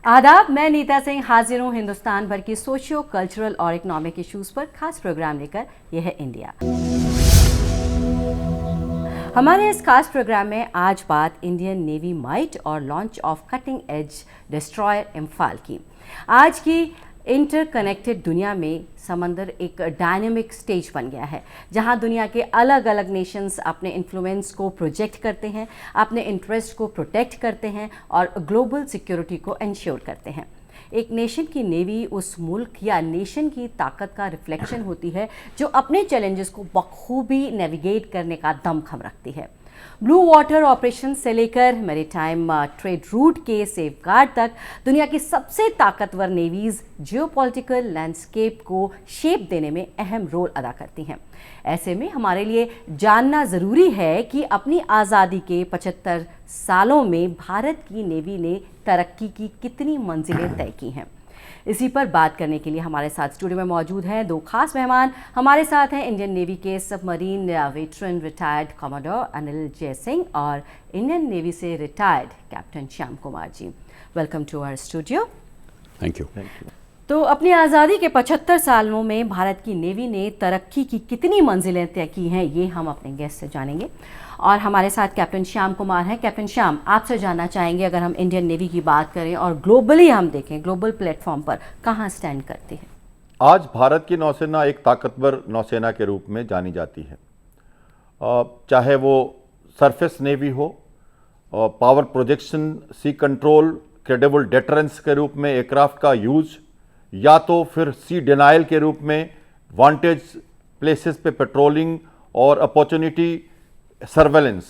आदाब, मैं नीता सिंह हाजिर हूँ हिंदुस्तान भर की सोशियो कल्चरल और इकोनॉमिक इश्यूज पर खास प्रोग्राम लेकर। यह है इंडिया। हमारे इस खास प्रोग्राम में आज बात इंडियन नेवी माइट और launch of cutting edge destroyer Imphal की। आज की इंटरकनेक्टेड दुनिया में समंदर एक डायनेमिक स्टेज बन गया है, जहां दुनिया के अलग अलग नेशंस अपने इन्फ्लुएंस को प्रोजेक्ट करते हैं, अपने इंटरेस्ट को प्रोटेक्ट करते हैं और ग्लोबल सिक्योरिटी को इंश्योर करते हैं। एक नेशन की नेवी उस मुल्क या नेशन की ताकत का रिफ्लेक्शन होती है जो अपने चैलेंजेस को बखूबी नेविगेट करने का दमखम रखती है। ब्लू वाटर ऑपरेशन से लेकर मैरीटाइम ट्रेड रूट के सेफगार्ड तक दुनिया की सबसे ताकतवर नेवीज जियोपॉलिटिकल लैंडस्केप को शेप देने में अहम रोल अदा करती हैं। ऐसे में हमारे लिए जानना ज़रूरी है कि अपनी आज़ादी के 75 सालों में भारत की नेवी ने तरक्की की कितनी मंजिलें तय की हैं। इसी पर बात करने के लिए हमारे साथ स्टूडियो में मौजूद हैं दो खास मेहमान। हमारे साथ हैं इंडियन नेवी के submarine veteran retired commander Anil Jai Singh और इंडियन नेवी से retired captain Shyam Kumar ji. Welcome to our studio. Thank you. तो अपनी आज़ादी के 75 सालों में भारत की नेवी ने तरक्की की कितनी मंजिलें तय की हैं, ये हम अपने गेस्ट से जानेंगे। और हमारे साथ कैप्टन श्याम कुमार हैं। कैप्टन श्याम, आपसे जानना चाहेंगे, अगर हम इंडियन नेवी की बात करें और ग्लोबली हम देखें, ग्लोबल प्लेटफॉर्म पर कहाँ स्टैंड करती है? आज भारत की नौसेना एक ताकतवर नौसेना के रूप में जानी जाती है। चाहे वो सरफेस नेवी हो, power projection, sea control, credible deterrence के रूप में एयरक्राफ्ट का यूज, या तो फिर सी डिनाइल के रूप में वांटेज प्लेसेस पे पेट्रोलिंग और opportunity surveillance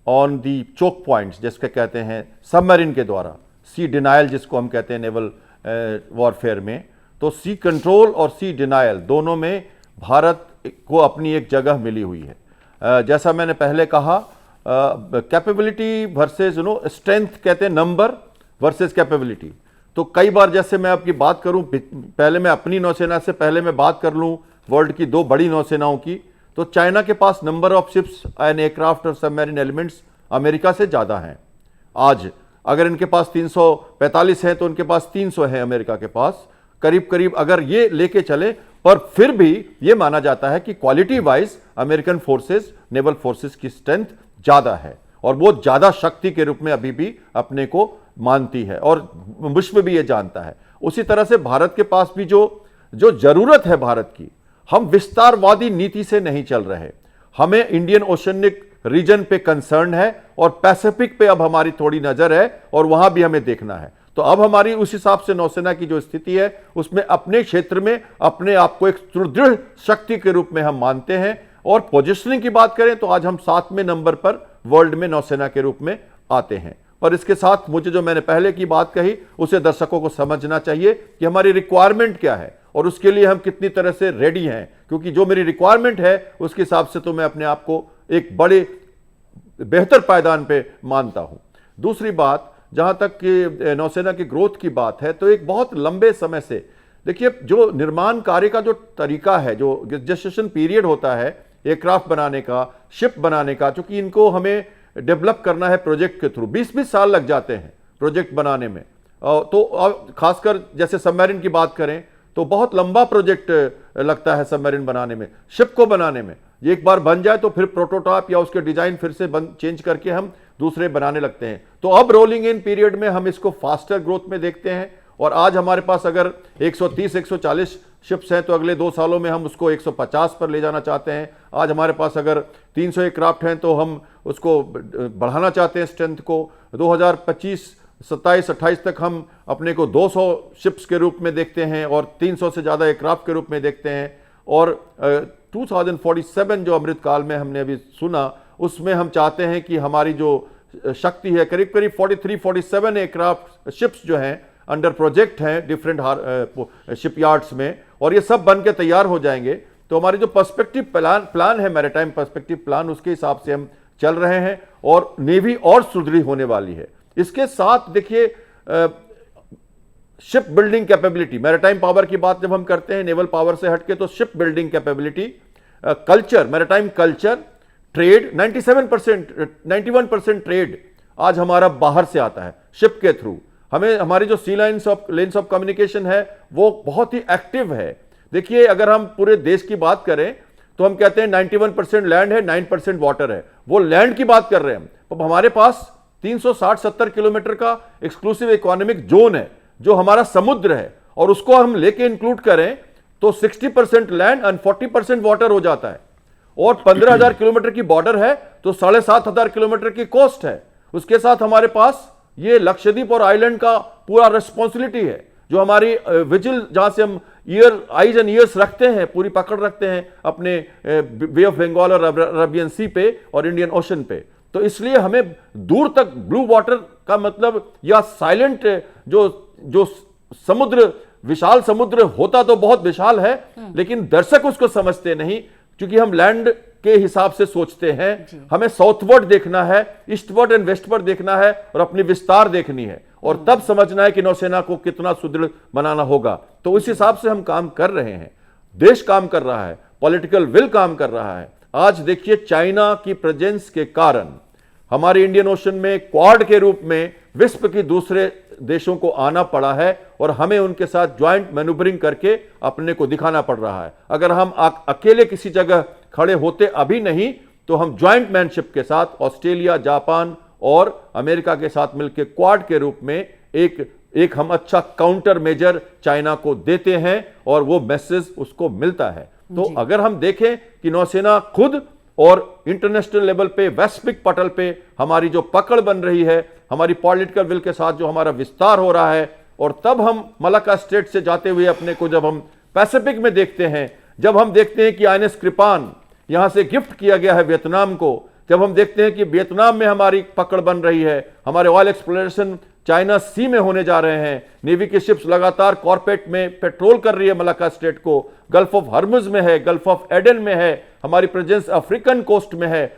on the choke points जिसके कहते हैं सबमरीन के द्वारा, सी डिनाइल जिसको हम कहते हैं नेवल वॉरफेयर में। तो सी कंट्रोल और सी डिनाइल दोनों में भारत को अपनी एक जगह मिली हुई है। जैसा मैंने पहले कहा, कैपेबिलिटी वर्सेस स्ट्रेंथ कहते हैं, नंबर वर्सेस कैपेबिलिटी। तो कई बार जैसे मैं आपकी बात करूं, पहले मैं अपनी नौसेना से पहले मैं बात कर लूं वर्ल्ड की दो बड़ी नौसेनाओं की, तो चाइना के पास number of ships and aircraft और सबमरीन एलिमेंट्स अमेरिका से ज़्यादा हैं। आज अगर इनके पास 345 हैं तो उनके पास 300 हैं अमेरिका के पास, करीब करीब अगर ये लेके चले। पर फिर भी ये माना जाता है कि quality wise American forces, naval forces की स्ट्रेंथ ज़्यादा है और वो ज़्यादा शक्ति के रूप में अभी भी अपने को मानती है और विश्व भी ये जानता है। उसी तरह से भारत के पास भी जो ज़रूरत है भारत की, हम विस्तारवादी नीति से नहीं चल रहे। हमें इंडियन ओशनिक रीजन पे कंसर्न है और पैसिफिक पे अब हमारी थोड़ी नजर है और वहां भी हमें देखना है। तो अब हमारी उस हिसाब से नौसेना की जो स्थिति है उसमें अपने क्षेत्र में अपने आप को एक सुदृढ़ शक्ति के रूप में हम मानते हैं। और पोजिशनिंग की बात करें तो आज हम 7वें नंबर पर वर्ल्ड में नौसेना के रूप में आते हैं। पर इसके साथ मुझे जो मैंने पहले की बात कही उसे दर्शकों को समझना चाहिए कि हमारी रिक्वायरमेंट क्या है और उसके लिए हम कितनी तरह से रेडी हैं, क्योंकि जो मेरी रिक्वायरमेंट है उसके हिसाब से तो मैं अपने आप को एक बड़े बेहतर पायदान पे मानता हूं। दूसरी बात, जहां तक कि नौसेना की ग्रोथ की बात है, तो एक बहुत लंबे समय से देखिए जो निर्माण कार्य का जो तरीका है, जो जेस्टेशन पीरियड होता है एयरक्राफ्ट बनाने का, शिप बनाने का, चूंकि इनको हमें डेवलप करना है प्रोजेक्ट के थ्रू, 20-20 साल लग जाते हैं प्रोजेक्ट बनाने में। तो खासकर जैसे सबमरीन की बात करें तो बहुत लंबा प्रोजेक्ट लगता है सबमरीन बनाने में, शिप को बनाने में। ये एक बार बन जाए तो फिर प्रोटोटाइप या उसके डिजाइन फिर से चेंज करके हम दूसरे बनाने लगते हैं। तो अब रोलिंग इन पीरियड में हम इसको फास्टर ग्रोथ में देखते हैं और आज हमारे पास अगर 130-140 शिप्स हैं तो अगले 2 सालों में हम उसको 150 पर ले जाना चाहते हैं। आज हमारे पास अगर 300 एयरक्राफ्ट हैं तो हम उसको बढ़ाना चाहते हैं स्ट्रेंथ को। 2025, 27, 28 तक हम अपने को 200 शिप्स के रूप में देखते हैं और 300 से ज़्यादा एयरक्राफ्ट के रूप में देखते हैं। और 2047 जो अमृतकाल में हमने अभी सुना, उसमें हम चाहते हैं कि हमारी जो शक्ति है करीब करीब 43-47 एयरक्राफ्ट शिप्स जो हैं अंडर प्रोजेक्ट हैं डिफरेंट शिपयार्ड्स में, और ये सब बन के तैयार हो जाएंगे। तो हमारी जो पर्सपेक्टिव प्लान है, मैरीटाइम पर्सपेक्टिव प्लान, उसके हिसाब से हम चल रहे हैं और नेवी और सुदृढ़ होने वाली है। इसके साथ देखिए ship building capability, maritime power की बात जब हम करते हैं नेवल पावर से हटके, तो ship building capability, culture, maritime culture, trade, 91% trade आज हमारा बाहर से आता है शिप के थ्रू। हमें हमारी जो सी लेन्स ऑफ कम्युनिकेशन है वो बहुत ही एक्टिव है। देखिए, अगर हम पूरे देश की बात करें तो हम कहते हैं 91% लैंड है, 9% वाटर है। वो लैंड की बात कर रहे हैं हम, तो हमारे पास 360-70 किलोमीटर का एक्सक्लूसिव इकोनॉमिक जोन है जो हमारा समुद्र है, और उसको हम लेके इंक्लूड करें तो 60% लैंड एंड 40% वाटर हो जाता है। और 15,000 किलोमीटर की बॉर्डर है तो 7,500 किलोमीटर की कोस्ट है। उसके साथ हमारे पास ये लक्षद्वीप और आइलैंड का पूरा रिस्पॉन्सिबिलिटी है, जो हमारी विजिल, जहां से हम आइज एंड ईयर्स रखते हैं, पूरी पकड़ रखते हैं अपने बे ऑफ बंगाल और अरेबियन सी पे और इंडियन ओशन पे। तो इसलिए हमें दूर तक ब्लू वाटर का मतलब, या साइलेंट जो समुद्र, विशाल समुद्र होता तो बहुत विशाल है, लेकिन दर्शक उसको समझते नहीं, क्योंकि हम लैंड के हिसाब से सोचते हैं। हमें साउथवर्ड देखना है, ईस्टवर्ड एंड वेस्टवर्ड देखना है, और अपनी विस्तार देखनी है, और तब समझना है कि नौसेना को कितना सुदृढ़ बनाना होगा। तो उस हिसाब से हम काम कर रहे हैं, देश काम कर रहा है, पॉलिटिकल विल काम कर रहा है। आज देखिए, चाइना की प्रेजेंस के कारण हमारे इंडियन ओशन में क्वाड के रूप में विश्व की दूसरे देशों को आना पड़ा है, और हमें उनके साथ ज्वाइंट मैन्यूवरिंग करके अपने को दिखाना पड़ रहा है। अगर हम अकेले किसी जगह खड़े होते अभी नहीं, तो हम ज्वाइंट मैनशिप के साथ ऑस्ट्रेलिया, जापान और अमेरिका के साथ मिलकर क्वाड के रूप में एक हम अच्छा काउंटर मेजर चाइना को देते हैं, और वो मैसेज उसको मिलता है। तो अगर हम देखें कि नौसेना खुद और इंटरनेशनल लेवल पे, वैश्विक पटल पे हमारी जो पकड़ बन रही है, हमारी पॉलिटिकल विल के साथ जो हमारा विस्तार हो रहा है, और तब हम मलाक्का स्ट्रेट से जाते हुए अपने को जब हम पैसिफिक में देखते हैं, जब हम देखते हैं कि आईएनएस कृपान यहां से गिफ्ट किया गया है वियतनाम को, जब हम देखते हैं कि वियतनाम में हमारी पकड़ बन रही है, हमारे ऑयल एक्सप्लोरेशन चाइना सी में होने जा रहे हैं, नेवी की शिप्स लगातार कॉर्पेट में पेट्रोल कर रही है मलाक्का स्ट्रेट को, गल्फ ऑफ हर्मुज में है, गल्फ ऑफ एडन में है, हमारी प्रेजेंस अफ्रीकन कोस्ट में है।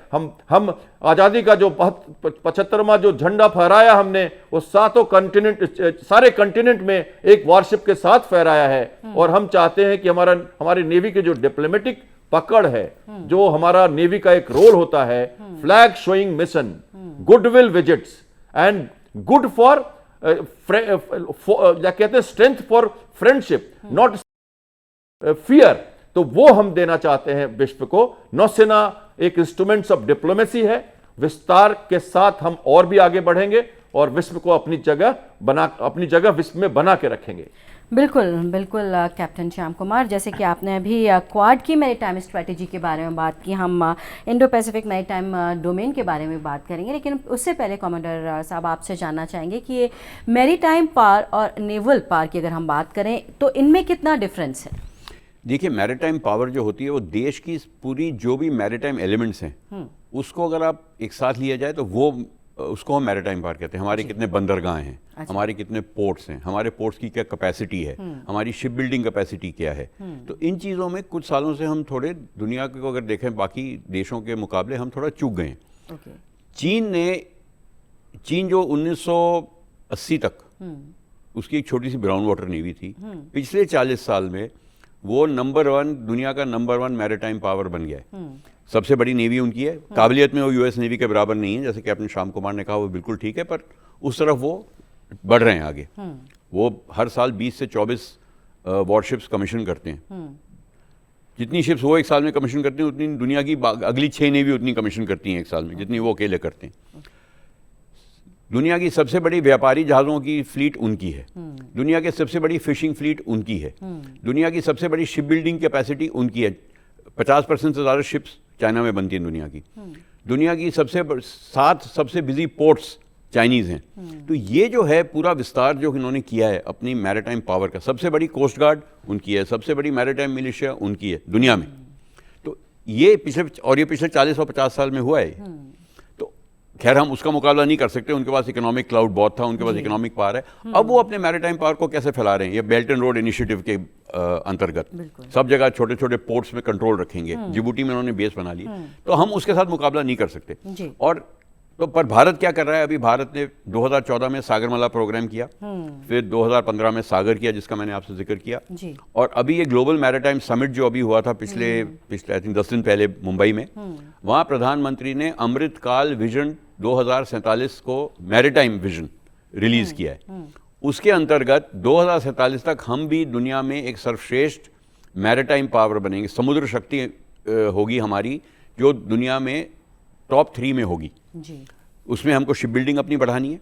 हम आजादी का जो 75वां जो झंडा फहराया हमने, वो सारे कंटिनेंट में एक वारशिप के साथ फहराया है। और हम चाहते हैं कि हमारी नेवी की जो डिप्लोमेटिक पकड़ है, जो हमारा नेवी का एक रोल होता है, flag showing mission, goodwill visits and good for क्या कहते हैं, strength for friendship, not fear, तो वो हम देना चाहते हैं विश्व को। नौसेना एक इंस्ट्रूमेंट्स ऑफ डिप्लोमेसी है, विस्तार के साथ हम और भी आगे बढ़ेंगे और विश्व को अपनी जगह विश्व में बना के रखेंगे। बिल्कुल बिल्कुल कैप्टन श्याम कुमार, जैसे कि आपने अभी क्वाड की मैरीटाइम स्ट्रेटजी के बारे में बात की, हम इंडो पैसिफिक मैरीटाइम डोमेन के बारे में बात करेंगे, लेकिन उससे पहले कमांडर साहब आपसे जानना चाहेंगे कि ये मैरीटाइम पावर और नेवल पावर की अगर हम बात करें तो इनमें कितना डिफरेंस है? देखिए, मैरीटाइम पावर जो होती है वो देश की पूरी जो भी मैरीटाइम एलिमेंट्स हैं उसको अगर आप एक साथ लिया जाए तो वो उसको हम मैरीटाइम पावर कहते हैं। हमारे कितने बंदरगाह हैं, अच्छा, हमारे कितने पोर्ट्स हैं, हमारे पोर्ट्स की क्या कैपेसिटी है, हमारी शिप बिल्डिंग कैपेसिटी क्या है। तो इन चीज़ों में कुछ सालों से हम थोड़े दुनिया को अगर देखें बाकी देशों के मुकाबले हम थोड़ा चूक गए हैं। चीन जो 1980 तक उसकी एक छोटी सी ब्राउन वाटर नेवी थी, पिछले 40 साल में वो दुनिया का नंबर 1 मैरीटाइम पावर बन गया है। सबसे बड़ी नेवी उनकी है, काबिलियत में वो यूएस नेवी के बराबर नहीं है, जैसे कैप्टन श्याम कुमार ने कहा वो बिल्कुल ठीक है, पर उस तरफ वो बढ़ रहे हैं आगे। वो हर साल 20 से 24 वॉरशिप्स कमीशन करते हैं। जितनी शिप्स वो एक साल में कमीशन करते हैं उतनी दुनिया की अगली 6 नेवी उतनी कमीशन करती हैं एक साल में, जितनी वो अकेले करते हैं। दुनिया की सबसे बड़ी व्यापारी जहाज़ों की फ्लीट उनकी है, दुनिया की सबसे बड़ी फिशिंग फ्लीट उनकी है, दुनिया की सबसे बड़ी शिप बिल्डिंग कैपेसिटी उनकी है। 50% से ज़्यादा शिप्स चाइना में बनती हैं दुनिया की। दुनिया की 7 सबसे बिजी पोर्ट्स चाइनीज़ हैं। तो ये जो है पूरा विस्तार जो इन्होंने किया है अपनी मैरीटाइम पावर का, सबसे बड़ी कोस्ट गार्ड उनकी है, सबसे बड़ी मैरीटाइम मिलिशिया उनकी है दुनिया में। तो ये पिछले 40 और 50 साल में हुआ है। तो खैर हम उसका मुकाबला नहीं कर सकते, उनके पास इकोनॉमिक क्लाउड बहुत था, उनके पास इकोनॉमिक पावर है। अब वो अपने मैरीटाइम पावर को कैसे फैला रहे हैं, ये बेल्ट एंड रोड इनिशिएटिव के अंतर्गत सब जगह छोटे छोटे पोर्ट्स में कंट्रोल रखेंगे। जिबूटी में उन्होंने बेस बना ली, तो हम उसके साथ मुकाबला नहीं कर सकते। और तो पर भारत क्या कर रहा है, अभी भारत ने 2014 में सागरमाला प्रोग्राम किया, फिर 2015 में सागर किया जिसका मैंने आपसे जिक्र किया, और अभी ये ग्लोबल मैरीटाइम समिट जो अभी हुआ था पिछले आई थिंक 10 दिन पहले मुंबई में, वहाँ प्रधानमंत्री ने अमृतकाल विजन 2047 को मैरीटाइम विजन रिलीज किया है। उसके अंतर्गत 2047 तक हम भी दुनिया में एक सर्वश्रेष्ठ मैरिटाइम पावर बनेंगे, समुद्र शक्ति होगी हमारी, जो दुनिया में टॉप 3 में होगी जी। उसमें हमको शिप बिल्डिंग अपनी बढ़ानी है।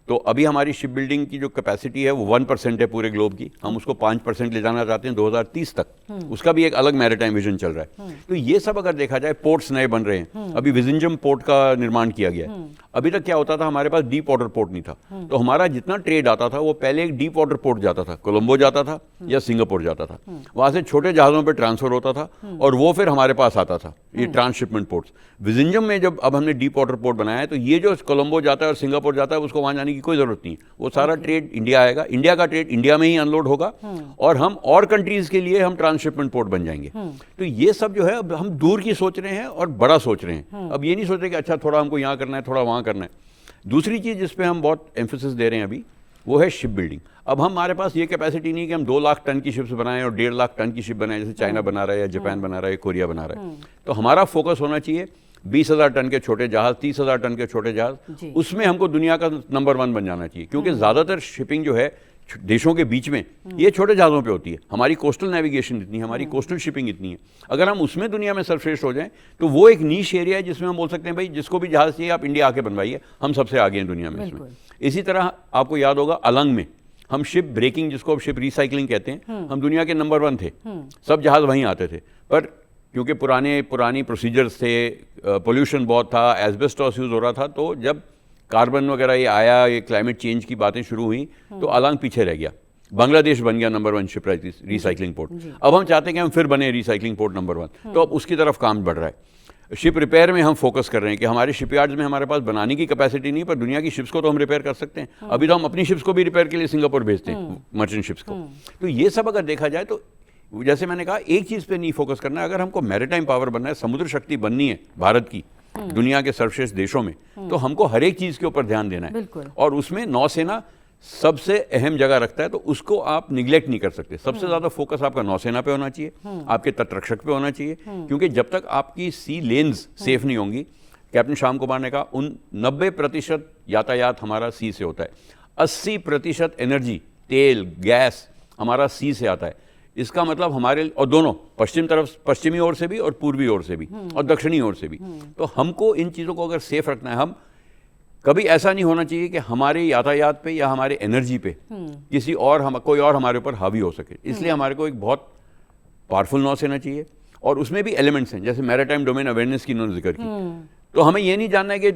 तो अभी हमारी शिप बिल्डिंग की जो कैपेसिटी है वो 1% है पूरे ग्लोब की, हम उसको 5% ले जाना चाहते हैं 2030 तक। उसका भी एक अलग मैरिटाइम विजन चल रहा है। तो ये सब अगर देखा जाए, पोर्ट्स नए बन रहे हैं, अभी विजिंजम पोर्ट का निर्माण किया गया है। अभी तक क्या होता था, हमारे पास डीप वाटर पोर्ट नहीं था, तो हमारा जितना ट्रेड आता था वो पहले एक डीप वाटर पोर्ट जाता था, कोलंबो जाता था या सिंगापुर जाता था, वहां से छोटे जहाजों पर ट्रांसफर होता था और वो फिर हमारे पास आता था, ये ट्रांसशिपमेंट पोर्ट्स। विजिंजम में जब अब हमने डीप वाटर पोर्ट बनाया है, तो ये जो कोलंबो जाता है और सिंगापुर जाता है, उसको वहां जाने की कोई जरूरत नहीं है, वो सारा ट्रेड इंडिया आएगा, इंडिया का ट्रेड इंडिया में ही अनलोड होगा और हम और कंट्रीज के लिए हम ट्रांसशिपमेंट पोर्ट बन जाएंगे। तो ये सब जो है अब हम दूर की सोच रहे हैं और बड़ा सोच रहे हैं। अब ये नहीं सोच रहे कि अच्छा थोड़ा हमको यहाँ करना है, थोड़ा वहाँ करना है। दूसरी चीज जिस पे हम बहुत एम्फेसिस दे रहे हैं अभी, वो है शिप बिल्डिंग। अब हमारे पास ये कैपेसिटी नहीं कि हम 2 लाख टन की शिप्स बनाएं और 1.5 लाख टन की शिप बनाएं, जैसे चाइना बना रहा है या जापान बना रहा है, कोरिया बना रहा है। तो हमारा फोकस होना चाहिए 20,000 टन के छोटे जहाज, 30,000 टन के छोटे जहाज, उसमें हमको दुनिया का नंबर 1 बन जाना चाहिए। क्योंकि ज्यादातर शिपिंग जो है देशों के बीच में ये छोटे जहाज़ों पे होती है। हमारी कोस्टल नेविगेशन इतनी है, हमारी कोस्टल शिपिंग इतनी है, अगर हम उसमें दुनिया में सर्वश्रेष्ठ हो जाएं तो वो एक नीश एरिया है जिसमें हम बोल सकते हैं भाई जिसको भी जहाज़ चाहिए आप इंडिया आके बनवाइए, हम सबसे आगे हैं दुनिया में इसमें। इसी तरह आपको याद होगा अलंग में हम शिप ब्रेकिंग, जिसको अब शिप रिसाइकलिंग कहते हैं, हम दुनिया के नंबर 1 थे, सब जहाज़ वहीं आते थे। पर क्योंकि पुरानी प्रोसीजर्स थे, पोल्यूशन बहुत था, एस्बेस्टॉस यूज़ हो रहा था, तो जब कार्बन वगैरह ये आया, ये क्लाइमेट चेंज की बातें शुरू हुई, तो अलांग पीछे रह गया। बांग्लादेश बन गया नंबर 1 शिप रिसाइकलिंग पोर्ट। अब हम चाहते हैं कि हम फिर बने रिसाइकलिंग पोर्ट नंबर 1, तो अब उसकी तरफ काम बढ़ रहा है। शिप रिपेयर में हम फोकस कर रहे हैं कि हमारे शिपयार्ड्स में हमारे पास बनाने की कैपेसिटी नहीं, पर दुनिया की शिप्स को तो हम रिपेयर कर सकते हैं। अभी तो हम अपनी शिप्स को भी रिपेयर के लिए सिंगापुर भेजते हैं, मर्चेंट शिप्स को। तो ये सब अगर देखा जाए तो जैसे मैंने कहा, एक चीज़ पे नहीं फोकस करना है। अगर हमको मैरिटाइम पावर बनना है, समुद्र शक्ति बननी है भारत की दुनिया के सर्वश्रेष्ठ देशों में, तो हमको हर एक चीज़ के ऊपर ध्यान देना है। और उसमें नौसेना सबसे अहम जगह रखता है, तो उसको आप निगलेक्ट नहीं कर सकते। सबसे ज़्यादा फोकस आपका नौसेना पे होना चाहिए, आपके तटरक्षक पे होना चाहिए, क्योंकि जब तक आपकी सी लेन्स सेफ नहीं होंगी, कैप्टन श्याम कुमार ने कहा 90% यातायात हमारा सी से होता है, 80% एनर्जी, तेल, गैस हमारा सी से आता है। इसका मतलब हमारे, और दोनों पश्चिमी ओर से भी और पूर्वी ओर से भी और दक्षिणी ओर से भी, तो हमको इन चीज़ों को अगर सेफ रखना है, हम कभी ऐसा नहीं होना चाहिए कि हमारे यातायात पे या हमारे एनर्जी पे किसी और कोई और हमारे ऊपर हावी हो सके। इसलिए हमारे को एक बहुत पावरफुल नौसेना चाहिए, और उसमें भी एलिमेंट्स हैं, जैसे मैरिटाइम डोमेन अवेयरनेस की इन्होंने जिक्र की। तो हमें ये नहीं जानना है कि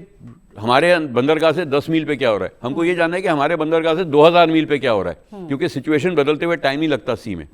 हमारे बंदरगाह से 10 मील पे क्या हो रहा है, हमको ये जानना है कि हमारे बंदरगाह से 2000 मील पे क्या हो रहा है, क्योंकि सिचुएशन बदलते हुए टाइम ही लगता सी में।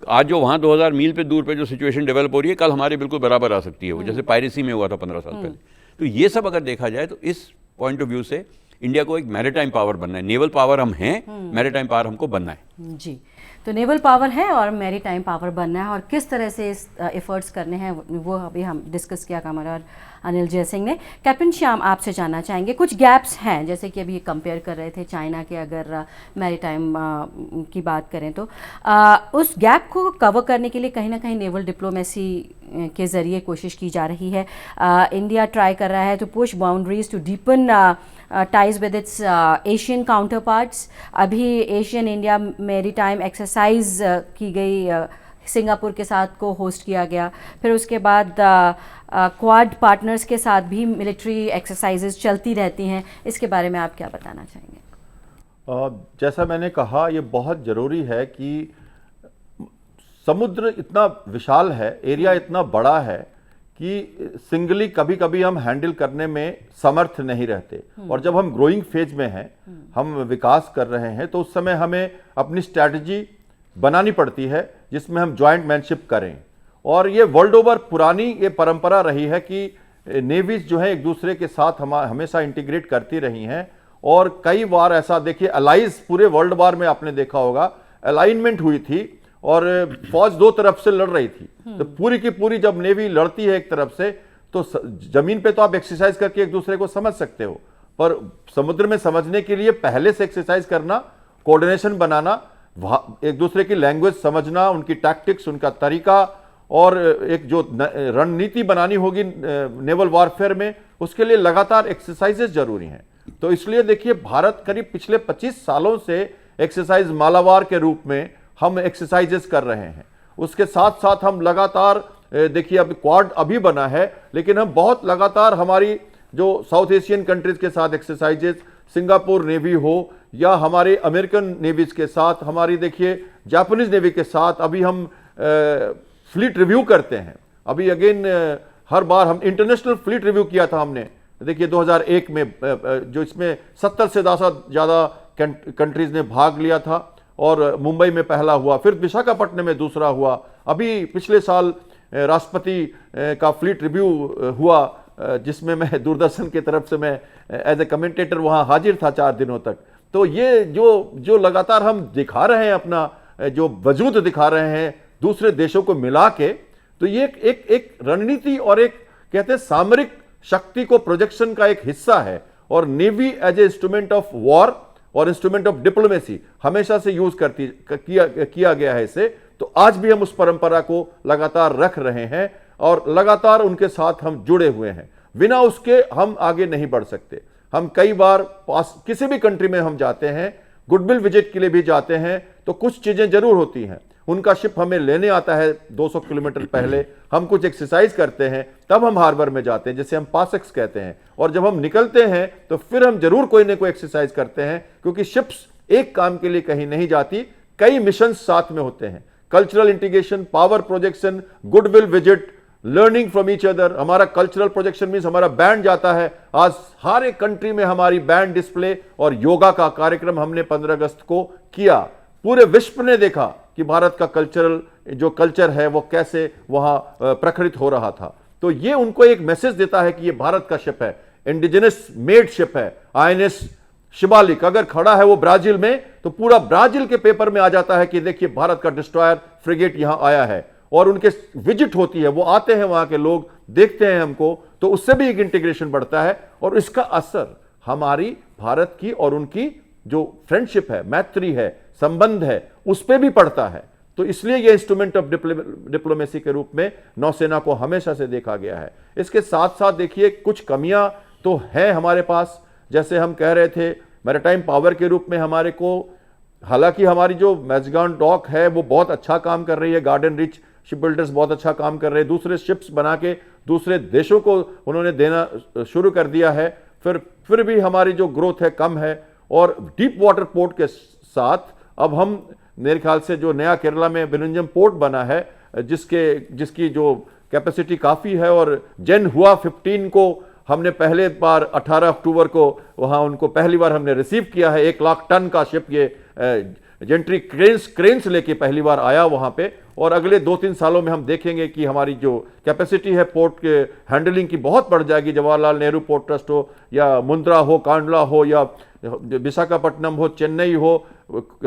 आज जो वहाँ 2000 मील पे दूर पे जो सिचुएशन डेवलप हो रही है, कल हमारे बिल्कुल बराबर आ सकती है वो, जैसे पायरेसी में हुआ था 15 साल पहले। तो ये सब अगर देखा जाए तो इस पॉइंट ऑफ व्यू से इंडिया को एक मैरिटाइम पावर बनना है। नेवल पावर हम हैं, मैरिटाइम पावर हमको बनना है। जी, तो नेवल पावर है और मैरीटाइम पावर बनना है, और किस तरह से इस एफर्ट्स करने हैं वो अभी हम डिस्कस किया कमर और अनिल जय सिंह ने। कैप्टन श्याम, आपसे जानना चाहेंगे, कुछ गैप्स हैं, जैसे कि अभी कंपेयर कर रहे थे चाइना के, अगर मैरीटाइम की बात करें तो उस गैप को कवर करने के लिए कहीं ना कहीं नेवल डिप्लोमेसी के ज़रिए कोशिश की जा रही है। इंडिया ट्राई कर रहा है to push boundaries to deepen ties with its Asian counterparts। अभी एशियन इंडिया मैरीटाइम एक्सरसाइज की गई, सिंगापुर के साथ को होस्ट किया गया, फिर उसके बाद क्वाड पार्टनर्स के साथ भी मिलिट्री एक्सरसाइजेज चलती रहती हैं। इसके बारे में आप क्या बताना चाहेंगे? जैसा मैंने कहा, ये बहुत ज़रूरी है कि समुद्र इतना विशाल है, एरिया इतना बड़ा है कि सिंगली कभी कभी हम हैंडल करने में समर्थ नहीं रहते। और जब हम ग्रोइंग फेज में हैं, हम विकास कर रहे हैं, तो उस समय हमें अपनी स्ट्रैटेजी बनानी पड़ती है जिसमें हम जॉइंट मैनशिप करें। और ये वर्ल्ड ओवर पुरानी ये परंपरा रही है कि नेवीज जो है एक दूसरे के साथ हमेशा इंटीग्रेट करती रही हैं। और कई बार ऐसा देखिए, अलाइज पूरे वर्ल्ड वार में आपने देखा होगा, अलाइनमेंट हुई थी और फौज दो तरफ से लड़ रही थी। तो पूरी की पूरी जब नेवी लड़ती है एक तरफ से, तो जमीन पे तो आप एक्सरसाइज करके एक दूसरे को समझ सकते हो, पर समुद्र में समझने के लिए पहले से एक्सरसाइज करना, कोऑर्डिनेशन बनाना, एक दूसरे की लैंग्वेज समझना, उनकी टैक्टिक्स, उनका तरीका, और एक जो रणनीति बनानी होगी नेवल वॉरफेयर में, उसके लिए लगातार एक्सरसाइजेस जरूरी हैं। तो इसलिए देखिए भारत करीब पिछले 25 सालों से एक्सरसाइज मालाबार के रूप में हम एक्सरसाइजेस कर रहे हैं। उसके साथ साथ हम लगातार देखिए अभी क्वाड अभी बना है, लेकिन हम बहुत लगातार हमारी जो साउथ एशियन कंट्रीज के साथ एक्सरसाइजेस, सिंगापुर नेवी हो या हमारे अमेरिकन नेवीज के साथ, हमारी देखिए जापानीज नेवी के साथ अभी हम फ्लीट रिव्यू करते हैं। अभी अगेन हर बार हम इंटरनेशनल फ्लीट रिव्यू किया था हमने, देखिए 2001 में, जो इसमें 70 से ज़्यादा कंट्रीज ने भाग लिया था और मुंबई में पहला हुआ, फिर विशाखापट्टनम में दूसरा हुआ। अभी पिछले साल राष्ट्रपति का फ्लीट रिव्यू हुआ, जिसमें मैं दूरदर्शन की तरफ से मैं एज ए कमेंटेटर वहाँ हाजिर था 4 दिनों तक। तो ये जो लगातार हम दिखा रहे हैं, अपना जो वजूद दिखा रहे हैं दूसरे देशों को मिला के, तो ये एक रणनीति और एक कहते हैं सामरिक शक्ति को प्रोजेक्शन का एक हिस्सा है। और navy as a instrument of war और इंस्ट्रूमेंट ऑफ डिप्लोमेसी हमेशा से यूज किया गया है इसे। तो आज भी हम उस परंपरा को लगातार रख रहे हैं और लगातार उनके साथ हम जुड़े हुए हैं। बिना उसके हम आगे नहीं बढ़ सकते। हम कई बार किसी भी कंट्री में हम जाते हैं, गुडविल विजिट के लिए भी जाते हैं, तो कुछ चीजें जरूर होती हैं। उनका शिप हमें लेने आता है 200 किलोमीटर पहले, हम कुछ एक्सरसाइज करते हैं, तब हम हार्बर में जाते हैं, जिसे हम पासेक्स कहते हैं। और जब हम निकलते हैं तो फिर हम जरूर कोई ना कोई एक्सरसाइज करते हैं, क्योंकि शिप्स एक काम के लिए कहीं नहीं जाती, कई मिशन साथ में होते हैं। Cultural integration, power projection, goodwill visit, learning from each other. हमारा कल्चरल प्रोजेक्शन मीन्स हमारा बैंड जाता है। आज हर एक कंट्री में हमारी बैंड डिस्प्ले और योगा का कार्यक्रम हमने 15 अगस्त को किया। पूरे विश्व ने देखा कि भारत का कल्चर है वो कैसे वहां प्रखरित हो रहा था। तो ये उनको एक मैसेज देता है कि ये भारत का शिप है, इंडिजिनस मेड शिप है। INS शिवालिक अगर खड़ा है वो ब्राजील में, तो पूरा ब्राजील के पेपर में आ जाता है कि देखिए भारत का डिस्ट्रॉयर फ्रिगेट यहां आया है। और उनके विजिट होती है, वो आते हैं, वहां के लोग देखते हैं हमको, तो उससे भी एक इंटीग्रेशन बढ़ता है। और इसका असर हमारी भारत की और उनकी जो फ्रेंडशिप है, मैत्री है, संबंध है, उस पर भी पड़ता है। तो इसलिए यह इंस्ट्रूमेंट ऑफ डिप्लोमेसी के रूप में नौसेना को हमेशा से देखा गया है। इसके साथ साथ देखिए कुछ कमियां तो हैं हमारे पास। जैसे हम कह रहे थे, मैरीटाइम पावर के रूप में हमारे को, हालांकि हमारी जो मैजगान डॉक है वो बहुत अच्छा काम कर रही है, गार्डन रिच शिप बिल्डर्स बहुत अच्छा काम कर रहे हैं, दूसरे शिप्स बना के दूसरे देशों को उन्होंने देना शुरू कर दिया है। फिर भी हमारी जो ग्रोथ है कम है। और डीप वाटर पोर्ट के साथ अब हम, मेरे ख्याल से जो नया केरला में विलिंजम पोर्ट बना है, जिसकी जो कैपेसिटी काफ़ी है, और जेन हुआ 15 को हमने पहले बार 18 अक्टूबर को वहाँ उनको पहली बार हमने रिसीव किया है। 1 लाख टन का शिप ये जेंट्री क्रेन्स लेके पहली बार आया वहाँ पे। और अगले 2-3 सालों में हम देखेंगे कि हमारी जो कैपेसिटी है पोर्ट के हैंडलिंग की बहुत बढ़ जाएगी। जवाहरलाल नेहरू पोर्ट ट्रस्ट हो या मुंद्रा हो, कांडला हो या विशाखापट्टनम हो, चेन्नई हो,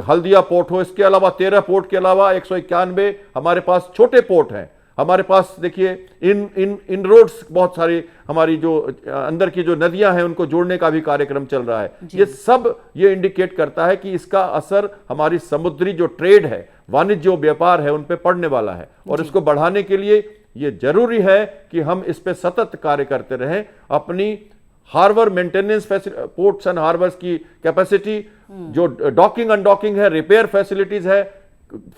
हल्दिया पोर्ट हो, इसके अलावा 13 पोर्ट के अलावा 191 हमारे पास छोटे पोर्ट हैं। हमारे पास देखिए इन रोड्स बहुत सारी, हमारी जो अंदर की जो नदियां हैं उनको जोड़ने का भी कार्यक्रम चल रहा है। ये सब ये इंडिकेट करता है कि इसका असर हमारी समुद्री जो ट्रेड है, वाणिज्य जो व्यापार है, उन पे पड़ने वाला है। और इसको बढ़ाने के लिए ये जरूरी है कि हम इस पे सतत कार्य करते रहें। अपनी harbour maintenance, ports and harbours की कैपेसिटी, जो डॉकिंग अनडॉकिंग है, रिपेयर फैसिलिटीज है,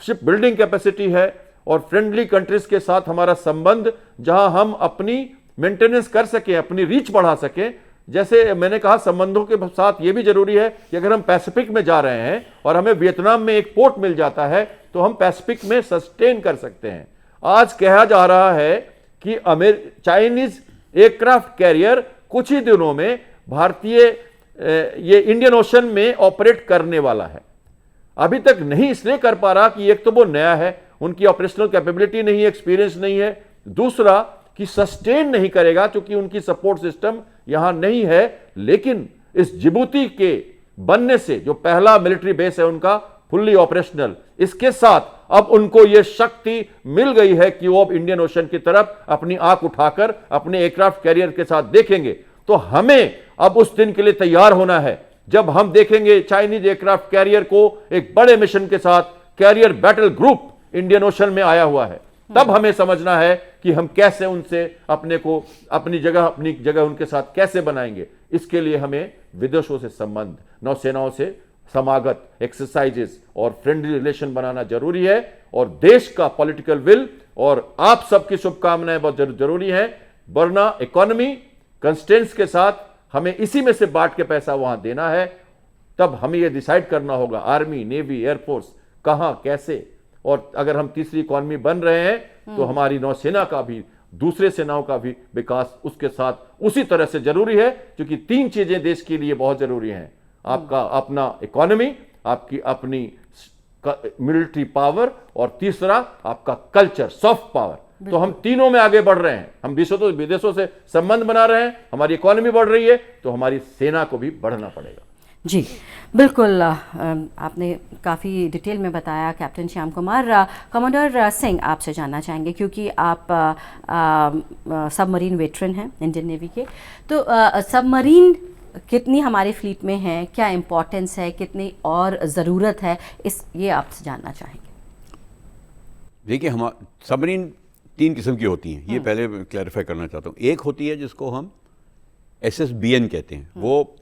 शिप बिल्डिंग कैपेसिटी है, और फ्रेंडली कंट्रीज के साथ हमारा संबंध, जहां हम अपनी मेंटेनेंस कर सकें, अपनी रीच बढ़ा सकें। जैसे मैंने कहा, संबंधों के साथ यह भी जरूरी है कि अगर हम पैसिफिक में जा रहे हैं और हमें वियतनाम में एक पोर्ट मिल जाता है, तो हम पैसिफिक में सस्टेन कर सकते हैं। आज कहा जा रहा है कि चाइनीज एयरक्राफ्ट कैरियर कुछ ही दिनों में भारतीय ये इंडियन ओशन में ऑपरेट करने वाला है। अभी तक नहीं इसलिए कर पा रहा कि एक तो वो नया है, उनकी ऑपरेशनल कैपेबिलिटी नहीं है, एक्सपीरियंस नहीं है। दूसरा कि सस्टेन नहीं करेगा क्योंकि उनकी सपोर्ट सिस्टम यहां नहीं है। लेकिन इस जिबूती के बनने से, जो पहला मिलिट्री बेस है उनका फुल्ली ऑपरेशनल, इसके साथ अब उनको यह शक्ति मिल गई है कि वो अब इंडियन ओशन की तरफ अपनी आंख उठाकर अपने एयरक्राफ्ट कैरियर के साथ देखेंगे। तो हमें अब उस दिन के लिए तैयार होना है जब हम देखेंगे चाइनीज एयरक्राफ्ट कैरियर को एक बड़े मिशन के साथ, carrier battle group Indian Ocean में आया हुआ है। तब हमें समझना है कि हम कैसे उनसे अपनी जगह उनके साथ कैसे बनाएंगे। इसके लिए हमें विदेशों से संबंध, नौसेनाओं से समागत, एक्सरसाइजेस और फ्रेंडली रिलेशन बनाना जरूरी है, और देश का पॉलिटिकल विल और आप सबकी शुभकामनाएं बहुत जरूरी है। वरना इकोनॉमी कंस्टेंट्स के साथ हमें इसी में से बांट के पैसा वहां देना है। तब हमें यह डिसाइड करना होगा आर्मी, नेवी, एयरफोर्स कहां कैसे। और अगर हम तीसरी इकोनॉमी बन रहे हैं तो हमारी नौसेना का भी, दूसरे सेनाओं का भी विकास उसके साथ उसी तरह से जरूरी है, क्योंकि तीन चीजें देश के लिए बहुत जरूरी हैं। आपका अपना इकोनॉमी, आपकी अपनी मिलिट्री पावर, और तीसरा आपका कल्चर, सॉफ्ट पावर। तो हम तीनों में आगे बढ़ रहे हैं। हम विदेशों से संबंध बना रहे हैं, हमारी इकोनॉमी बढ़ रही है, तो हमारी सेना को भी बढ़ना पड़ेगा। जी बिल्कुल, आपने काफ़ी डिटेल में बताया कैप्टन श्याम कुमार। कमांडर सिंह, आपसे जानना चाहेंगे, क्योंकि आप सबमरीन वेटरन हैं इंडियन नेवी के, तो सबमरीन कितनी हमारे फ्लीट में है, क्या इम्पोर्टेंस है, कितनी और ज़रूरत है, ये आपसे जानना चाहेंगे। देखिए, हम सबमरीन 3 किस्म की होती हैं, ये पहले क्लैरिफाई करना चाहता हूँ। एक होती है जिसको हम SSBN कहते हैं, वो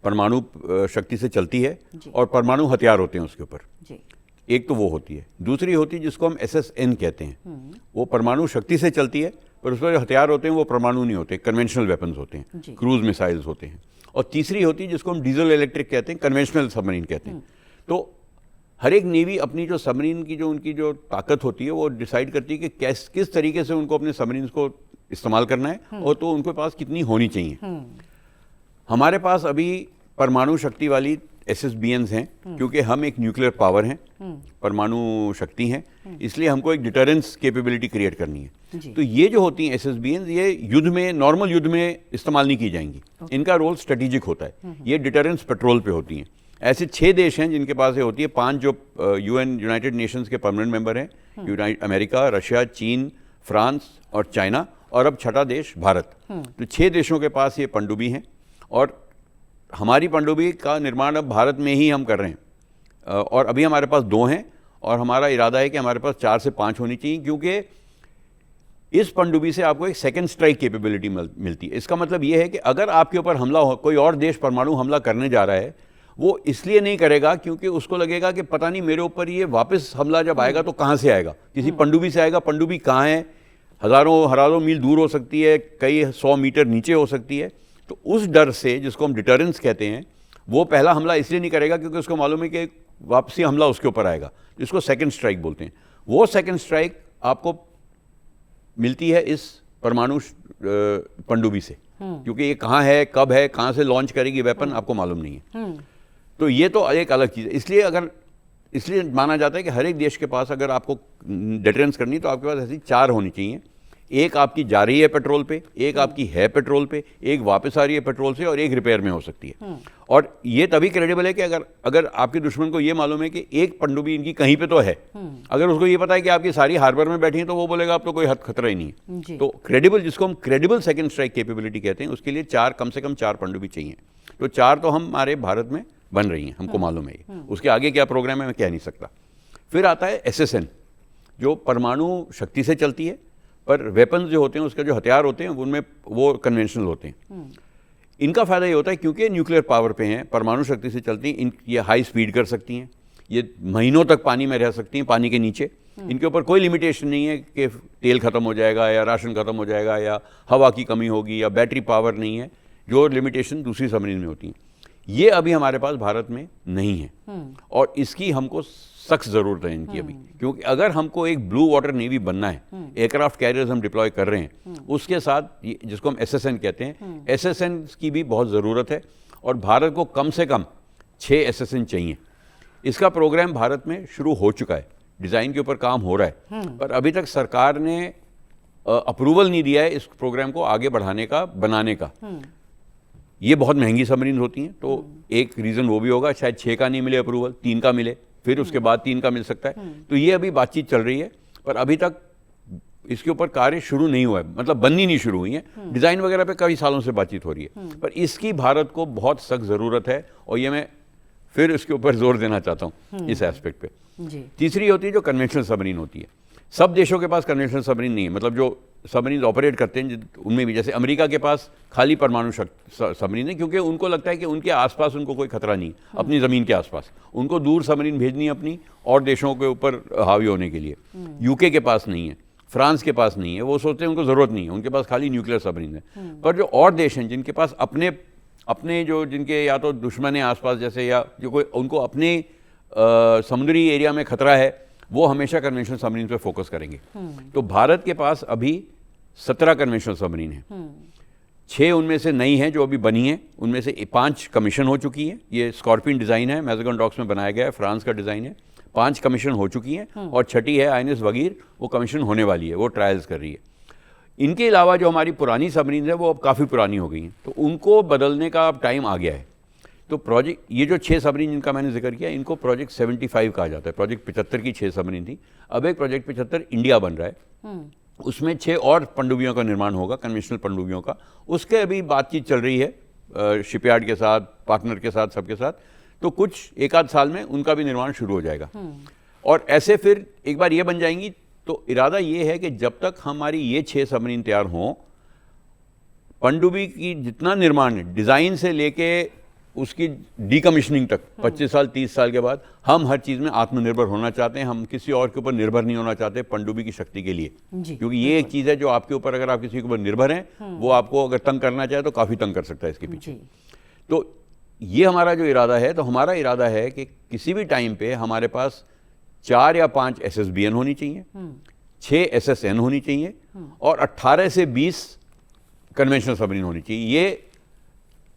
परमाणु शक्ति से चलती है और परमाणु हथियार होते हैं उसके ऊपर। एक तो वो होती है। दूसरी होती है जिसको हम SSN कहते हैं, वो परमाणु शक्ति से चलती है, पर उस पर जो हथियार होते हैं वो परमाणु नहीं होते, कन्वेंशनल वेपन्स होते हैं, क्रूज मिसाइल्स होते हैं। और तीसरी होती है जिसको हम डीजल इलेक्ट्रिक कहते हैं, कन्वेंशनल सबमरीन कहते हैं। तो हर एक नेवी अपनी जो सबमरीन की उनकी जो ताकत होती है वो डिसाइड करती है कि किस तरीके से उनको अपने सबमरीन को इस्तेमाल करना है, और तो उनके पास कितनी होनी चाहिए। हमारे पास अभी परमाणु शक्ति वाली SSBNs हैं, क्योंकि हम एक न्यूक्लियर पावर हैं, परमाणु शक्ति हैं, इसलिए हमको एक डिटरेंस कैपेबिलिटी क्रिएट करनी है। तो ये जो होती हैं SSBNs, ये युद्ध में, नॉर्मल युद्ध में इस्तेमाल नहीं की जाएंगी। इनका रोल स्ट्रेटेजिक होता है, ये डिटरेंस पेट्रोल पे होती हैं। ऐसे 6 देश हैं जिनके पास ये होती है। 5 जो यूनाइटेड नेशंस के परमानेंट मेंबर हैं, अमेरिका, रशिया, चीन, फ्रांस और चाइना, और अब 6ठा देश भारत। तो 6 देशों के पास ये पनडुब्बी हैं, और हमारी पनडुब्बी का निर्माण अब भारत में ही हम कर रहे हैं। और अभी हमारे पास 2 हैं, और हमारा इरादा है कि हमारे पास 4 से 5 होनी चाहिए, क्योंकि इस पनडुब्बी से आपको एक सेकंड स्ट्राइक कैपेबिलिटी मिलती है। इसका मतलब ये है कि अगर आपके ऊपर हमला हो, कोई और देश परमाणु हमला करने जा रहा है, वो इसलिए नहीं करेगा क्योंकि उसको लगेगा कि पता नहीं मेरे ऊपर ये वापस हमला जब आएगा तो कहाँ से आएगा, किसी पनडुब्बी से आएगा। पनडुब्बी कहाँ है, हज़ारों मील दूर हो सकती है, कई 100 मीटर नीचे हो सकती है। तो उस डर से, जिसको हम डिटरेंस कहते हैं, वो पहला हमला इसलिए नहीं करेगा क्योंकि उसको मालूम है कि वापसी हमला उसके ऊपर आएगा, जिसको सेकंड स्ट्राइक बोलते हैं। वो सेकंड स्ट्राइक आपको मिलती है इस परमाणु पनडुब्बी से, क्योंकि ये कहाँ है, कब है, कहाँ से लॉन्च करेगी वेपन, आपको मालूम नहीं है। तो ये तो एक अलग चीज़ है। इसलिए माना जाता है कि हर एक देश के पास अगर आपको डिटरेंस करनी है तो आपके पास ऐसी 4 होनी चाहिए। एक आपकी जा रही है पेट्रोल पे, एक आपकी है पेट्रोल पे, एक वापस आ रही है पेट्रोल से, और एक रिपेयर में हो सकती है। और ये तभी क्रेडिबल है कि अगर आपके दुश्मन को ये मालूम है कि एक पनडुब्बी इनकी कहीं पे तो है, अगर उसको ये पता है कि आपकी सारी हार्बर में बैठी है, तो वो बोलेगा अब तो कोई खतरा ही नहीं है। तो क्रेडिबल, जिसको हम क्रेडिबल सेकंड स्ट्राइक कैपेबिलिटी कहते हैं, उसके लिए कम से कम 4 पनडुब्बी चाहिए। तो 4 तो हमारे भारत में बन रही हैं, हमको मालूम है ये। उसके आगे क्या प्रोग्राम है मैं कह नहीं सकता। फिर आता है SSN, जो परमाणु शक्ति से चलती है, पर वेपन्स जो होते हैं, उसके जो हथियार होते हैं, उनमें वो कन्वेंशनल होते हैं। इनका फ़ायदा ये होता है क्योंकि न्यूक्लियर पावर पे हैं, परमाणु शक्ति से चलती हैं, ये हाई स्पीड कर सकती हैं, ये महीनों तक पानी में रह सकती हैं, पानी के नीचे। इनके ऊपर कोई लिमिटेशन नहीं है कि तेल ख़त्म हो जाएगा या राशन ख़त्म हो जाएगा या हवा की कमी होगी या बैटरी पावर नहीं है, जो लिमिटेशन दूसरी सबमरीन में होती हैं। ये अभी हमारे पास भारत में नहीं है, और इसकी हमको सख्त ज़रूरत है इनकी अभी, क्योंकि अगर हमको एक ब्लू वाटर नेवी बनना है, एयरक्राफ्ट कैरियर्स हम डिप्लॉय कर रहे हैं, उसके साथ जिसको हम SSN कहते हैं, SSN की भी बहुत ज़रूरत है, और भारत को कम से कम 6 SSN चाहिए। इसका प्रोग्राम भारत में शुरू हो चुका है, डिज़ाइन के ऊपर काम हो रहा है, पर अभी तक सरकार ने अप्रूवल नहीं दिया है इस प्रोग्राम को आगे बढ़ाने का, बनाने का। ये बहुत महंगी सबमरीन होती हैं, तो एक रीज़न वो भी होगा, शायद 6 का नहीं मिले अप्रूवल, 3 का मिले, फिर उसके बाद 3 का मिल सकता है। तो ये अभी बातचीत चल रही है, पर अभी तक इसके ऊपर कार्य शुरू नहीं हुआ है, मतलब बननी नहीं शुरू हुई है। डिज़ाइन वगैरह पे कई सालों से बातचीत हो रही है, पर इसकी भारत को बहुत सख्त ज़रूरत है, और ये मैं फिर इसके ऊपर जोर देना चाहता हूँ इस एस्पेक्ट पे। तीसरी होती है जो कन्वेंशनल सबमरीन होती है। सब देशों के पास कन्वेंशनल सबमरीन नहीं है, मतलब जो सबमरीन ऑपरेट करते हैं उनमें भी, जैसे अमेरिका के पास खाली परमाणु सबमरीन है, क्योंकि उनको लगता है कि उनके आसपास उनको कोई खतरा नहीं अपनी ज़मीन के आसपास, उनको दूर सबमरीन भेजनी है अपनी और देशों के ऊपर हावी होने के लिए। यूके के पास नहीं है, फ्रांस के पास नहीं है, वो सोचते हैं उनको ज़रूरत नहीं है, उनके पास खाली न्यूक्लियर सबमरीन है। पर जो और देश हैं जिनके पास अपने जो जिनके या तो दुश्मन है आसपास जैसे, या जो कोई उनको अपने समुद्री एरिया में खतरा है, वो हमेशा कन्वेंशनल सबमरीन पे फोकस करेंगे। तो भारत के पास अभी 17 कन्वेंशनल सबमरीन हैं। 6 उनमें से नई हैं जो अभी बनी हैं, उनमें से 5 कमीशन हो चुकी हैं। ये स्कॉर्पियन डिज़ाइन है, मैज़ेगन डॉक्स में बनाया गया है, फ्रांस का डिज़ाइन है। 5 कमीशन हो चुकी हैं और छठी है INS वगीर, वो कमीशन होने वाली है, वो ट्रायल्स कर रही है। इनके अलावा जो हमारी पुरानी सबमरीन है वो अब काफ़ी पुरानी हो गई हैं, तो उनको बदलने का अब टाइम आ गया है। तो प्रोजेक्ट, ये जो 6 सबमरीन जिनका मैंने जिक्र किया, इनको प्रोजेक्ट 75 कहा जाता है। प्रोजेक्ट 75 की 6 सबमरीन थी, अब एक प्रोजेक्ट 75 इंडिया बन रहा है, उसमें 6 और पनडुब्बियों का निर्माण होगा, कन्वेंशनल पनडुब्बियों का। उसके अभी बातचीत चल रही है शिपयार्ड के साथ, पार्टनर के साथ, सबके साथ। तो कुछ एक आध साल में उनका भी निर्माण शुरू हो जाएगा और ऐसे फिर एक बार ये बन जाएंगी। तो इरादा ये है कि जब तक हमारी ये 6 सबमरीन तैयार हों, पनडुब्बी की जितना निर्माण है, डिज़ाइन से लेके उसकी डीकमिशनिंग तक 25 साल 30 साल के बाद, हम हर चीज़ में आत्मनिर्भर होना चाहते हैं। हम किसी और के ऊपर निर्भर नहीं होना चाहते पनडुब्बी की शक्ति के लिए, क्योंकि ये एक चीज़ है जो आपके ऊपर, अगर आप किसी के ऊपर निर्भर हैं, वो आपको अगर तंग करना चाहे तो काफ़ी तंग कर सकता है इसके पीछे। तो ये हमारा जो इरादा है, तो हमारा इरादा है कि किसी भी टाइम पे हमारे पास 4 या 5 SSBN होनी चाहिए, 6 SSN होनी चाहिए और 18 से 20 कन्वेंशनल सबमरीन होनी चाहिए। ये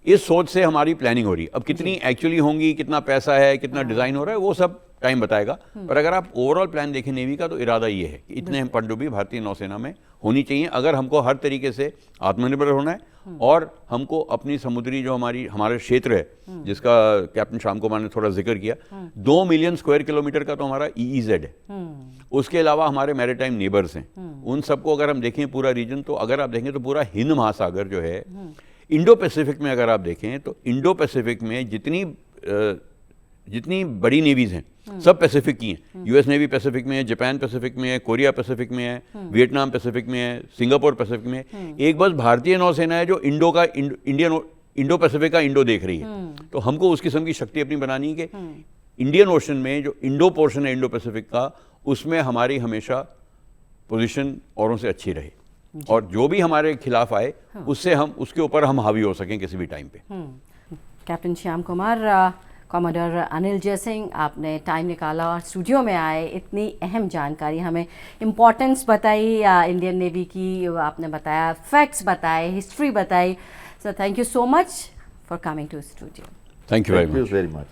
इस सोच से हमारी प्लानिंग हो रही है। अब कितनी एक्चुअली होंगी, कितना पैसा है, कितना डिज़ाइन हो रहा है, वो सब टाइम बताएगा। पर अगर आप ओवरऑल प्लान देखें नेवी का, तो इरादा ये है कि इतने पनडुब्बी भारतीय नौसेना में होनी चाहिए, अगर हमको हर तरीके से आत्मनिर्भर होना है और हमको अपनी समुद्री जो हमारे क्षेत्र है, जिसका कैप्टन श्याम कुमार ने थोड़ा जिक्र किया, 2 मिलियन स्क्वायर किलोमीटर का तो हमारा EEZ है। उसके अलावा हमारे मैरीटाइम नेबर्स हैं, उन सबको अगर हम देखें पूरा रीजन, तो अगर आप देखें तो पूरा हिंद महासागर जो है, इंडो पैसिफिक में अगर आप देखें तो इंडो पैसिफिक में जितनी बड़ी नेवीज हैं सब पैसिफिक की हैं। US नेवी पैसिफिक में है, जापान पैसिफिक में है, कोरिया पैसिफिक में है, वियतनाम पैसिफिक में है, सिंगापुर पैसिफिक में है। एक बस भारतीय नौसेना है जो इंडो पैसिफिक का इंडो देख रही है। तो हमको उस किस्म की शक्ति अपनी बनानी है कि इंडियन ओशन में जो इंडो पोर्शन है इंडो पैसिफिक का, उसमें हमारी हमेशा पोजीशन औरों से अच्छी रहे और जो भी हमारे खिलाफ आए उसके ऊपर हम हावी हो सकें किसी भी टाइम पे। कैप्टन श्याम कुमार, कमांडर अनिल जयसिंह, आपने टाइम निकाला और स्टूडियो में आए, इतनी अहम जानकारी हमें, इम्पोर्टेंस बताई इंडियन नेवी की, आपने बताया, फैक्ट्स बताए, हिस्ट्री बताई। So thank you so much for coming to studio. Thank you very much.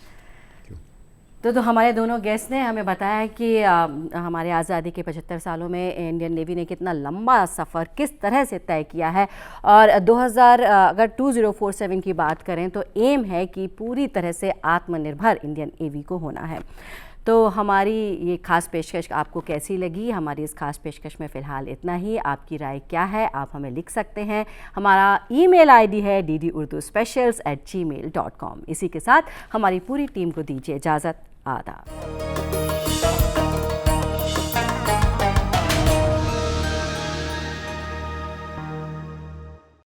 तो हमारे दोनों गेस्ट ने हमें बताया कि हमारे आज़ादी के 75 सालों में इंडियन नेवी ने कितना लंबा सफ़र किस तरह से तय किया है और अगर 2047 की बात करें तो एम है कि पूरी तरह से आत्मनिर्भर इंडियन नेवी को होना है। तो हमारी ये खास पेशकश आपको कैसी लगी? हमारी इस खास पेशकश में फ़िलहाल इतना ही। आपकी राय क्या है, आप हमें लिख सकते हैं। हमारा ईमेल ID है ddurduspecials@gmail.com। इसी के साथ हमारी पूरी टीम को दीजिए इजाज़त। आदाब।